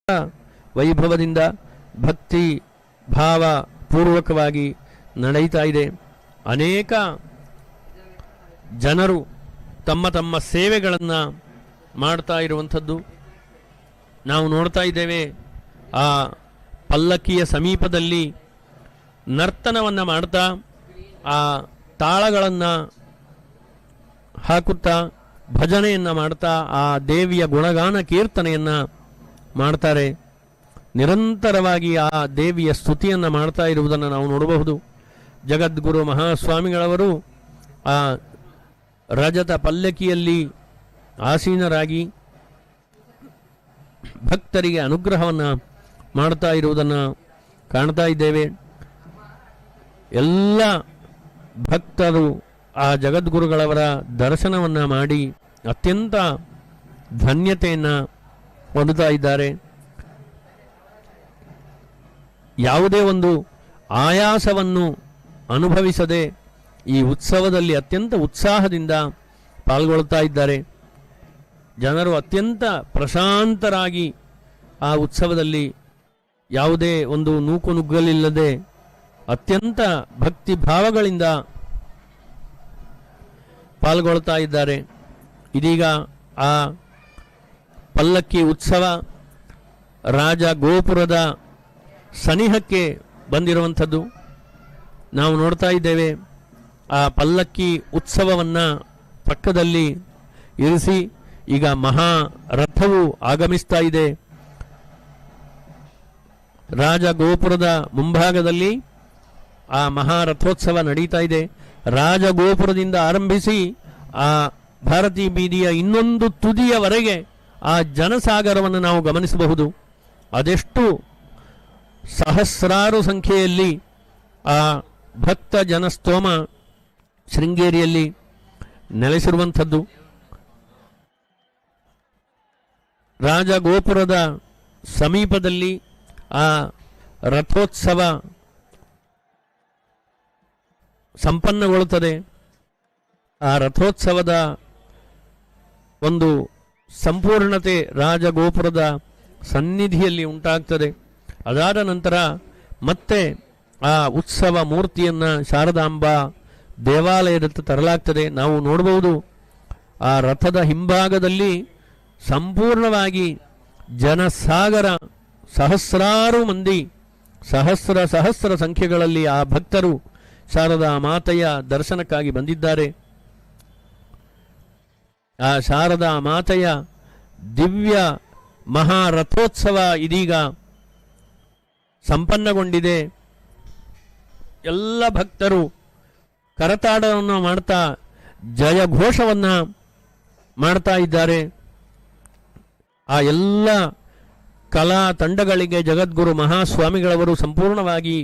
ವೈಭವದಿಂದ ಭಕ್ತಿ ಭಾವ ಪೂರ್ವಕವಾಗಿ ನಡೆಯುತ್ತಾ ಇದೆ. ಅನೇಕ ಜನರು ತಮ್ಮ ತಮ್ಮ ಸೇವೆಗಳನ್ನು ಮಾಡ್ತಾ ಇರುವಂಥದ್ದು ನಾವು ನೋಡ್ತಾ ಇದ್ದೇವೆ. ಆ ಪಲ್ಲಕ್ಕಿಯ ಸಮೀಪದಲ್ಲಿ ನರ್ತನವನ್ನು ಮಾಡ್ತಾ ಆ ತಾಳಗಳನ್ನು ಹಾಕುತ್ತಾ ಭಜನೆಯನ್ನು ಮಾಡ್ತಾ ಆ ದೇವಿಯ ಗುಣಗಾನ ಕೀರ್ತನೆಯನ್ನು ಮಾಡ್ತಾರೆ. ನಿರಂತರವಾಗಿ ಆ ದೇವಿಯ ಸ್ತುತಿಯನ್ನು ಮಾಡ್ತಾ ಇರುವುದನ್ನು ನಾವು ನೋಡಬಹುದು. ಜಗದ್ಗುರು ಮಹಾಸ್ವಾಮಿಗಳವರು ಆ ರಜತ ಪಲ್ಲಕ್ಕಿಯಲ್ಲಿ ಆಸೀನರಾಗಿ ಭಕ್ತರಿಗೆ ಅನುಗ್ರಹವನ್ನು ಮಾಡ್ತಾ ಇರುವುದನ್ನು ಕಾಣ್ತಾ ಇದ್ದೇವೆ. ಎಲ್ಲ ಭಕ್ತರು ಆ ಜಗದ್ಗುರುಗಳವರ ದರ್ಶನವನ್ನು ಮಾಡಿ ಅತ್ಯಂತ ಧನ್ಯತೆಯನ್ನು ಹೊಂದುತ್ತಾ ಇದ್ದಾರೆ. ಯಾವುದೇ ಒಂದು ಆಯಾಸವನ್ನು ಅನುಭವಿಸದೆ ಈ ಉತ್ಸವದಲ್ಲಿ ಅತ್ಯಂತ ಉತ್ಸಾಹದಿಂದ ಪಾಲ್ಗೊಳ್ಳುತ್ತಾ ಇದ್ದಾರೆ. ಜನರು ಅತ್ಯಂತ ಪ್ರಶಾಂತರಾಗಿ ಆ ಉತ್ಸವದಲ್ಲಿ ಯಾವುದೇ ಒಂದು ನೂಕುನುಗ್ಗಲಿಲ್ಲದೆ ಅತ್ಯಂತ ಭಕ್ತಿ ಭಾವಗಳಿಂದ ಪಾಲ್ಗೊಳ್ತಾ ಇದ್ದಾರೆ. ಇದೀಗ ಆ ಪಲ್ಲಕ್ಕಿ ಉತ್ಸವ ರಾಜ ಗೋಪುರದ ಸನಿಹಕ್ಕೆ ಬಂದಿರುವಂಥದ್ದು ನಾವು ನೋಡ್ತಾ ಇದ್ದೇವೆ. ಆ ಪಲ್ಲಕ್ಕಿ ಉತ್ಸವವನ್ನು ಪಕ್ಕದಲ್ಲಿ ಇರಿಸಿ ಈಗ ಮಹಾ ರಥವು ಆಗಮಿಸ್ತಾ ಇದೆ. ರಾಜ ಗೋಪುರದ ಮುಂಭಾಗದಲ್ಲಿ ಆ ಮಹಾರಥೋತ್ಸವ ನಡೀತಾ ಇದೆ. ರಾಜಗೋಪುರದಿಂದ ಆರಂಭಿಸಿ ಆ ಭಾರತೀ ಬೀದಿಯ ಇನ್ನೊಂದು ತುದಿಯವರೆಗೆ ಆ ಜನಸಾಗರವನ್ನು ನಾವು ಗಮನಿಸಬಹುದು. ಅದೆಷ್ಟು ಸಹಸ್ರಾರು ಸಂಖ್ಯೆಯಲ್ಲಿ ಆ ಭಕ್ತ ಜನಸ್ತೋಮ ಶೃಂಗೇರಿಯಲ್ಲಿ ನೆಲೆಸಿರುವಂಥದ್ದು. ರಾಜಗೋಪುರದ ಸಮೀಪದಲ್ಲಿ ಆ ರಥೋತ್ಸವ ಸಂಪನ್ನಗೊಳ್ಳುತ್ತದೆ. ಆ ರಥೋತ್ಸವದ ಒಂದು ಸಂಪೂರ್ಣತೆ ರಾಜಗೋಪುರದ ಸನ್ನಿಧಿಯಲ್ಲಿ ಉಂಟಾಗ್ತದೆ. ಅದಾದ ನಂತರ ಮತ್ತೆ ಆ ಉತ್ಸವ ಮೂರ್ತಿಯನ್ನು ಶಾರದಾಂಬಾ ದೇವಾಲಯದತ್ತ ತರಲಾಗ್ತದೆ. ನಾವು ನೋಡಬಹುದು ಆ ರಥದ ಹಿಂಭಾಗದಲ್ಲಿ ಸಂಪೂರ್ಣವಾಗಿ ಜನಸಾಗರ, ಸಹಸ್ರಾರು ಮಂದಿ, ಸಹಸ್ರ ಸಂಖ್ಯೆಗಳಲ್ಲಿ ಆ ಭಕ್ತರು ಶಾರದಾ ಮಾತೆಯ ದರ್ಶನಕ್ಕಾಗಿ ಬಂದಿದ್ದಾರೆ. ಆ ಶಾರದಾ ಮಾತೆಯ ದಿವ್ಯ ಮಹಾರಥೋತ್ಸವ ಇದೀಗ ಸಂಪನ್ನಗೊಂಡಿದೆ. ಎಲ್ಲ ಭಕ್ತರು ಕರತಾಡವನ್ನು ಮಾಡ್ತಾ ಜಯಘೋಷವನ್ನು ಮಾಡ್ತಾ ಇದ್ದಾರೆ. ಆ ಎಲ್ಲ ಕಲಾ ತಂಡಗಳಿಗೆ ಜಗದ್ಗುರು ಮಹಾಸ್ವಾಮಿಗಳವರು ಸಂಪೂರ್ಣವಾಗಿ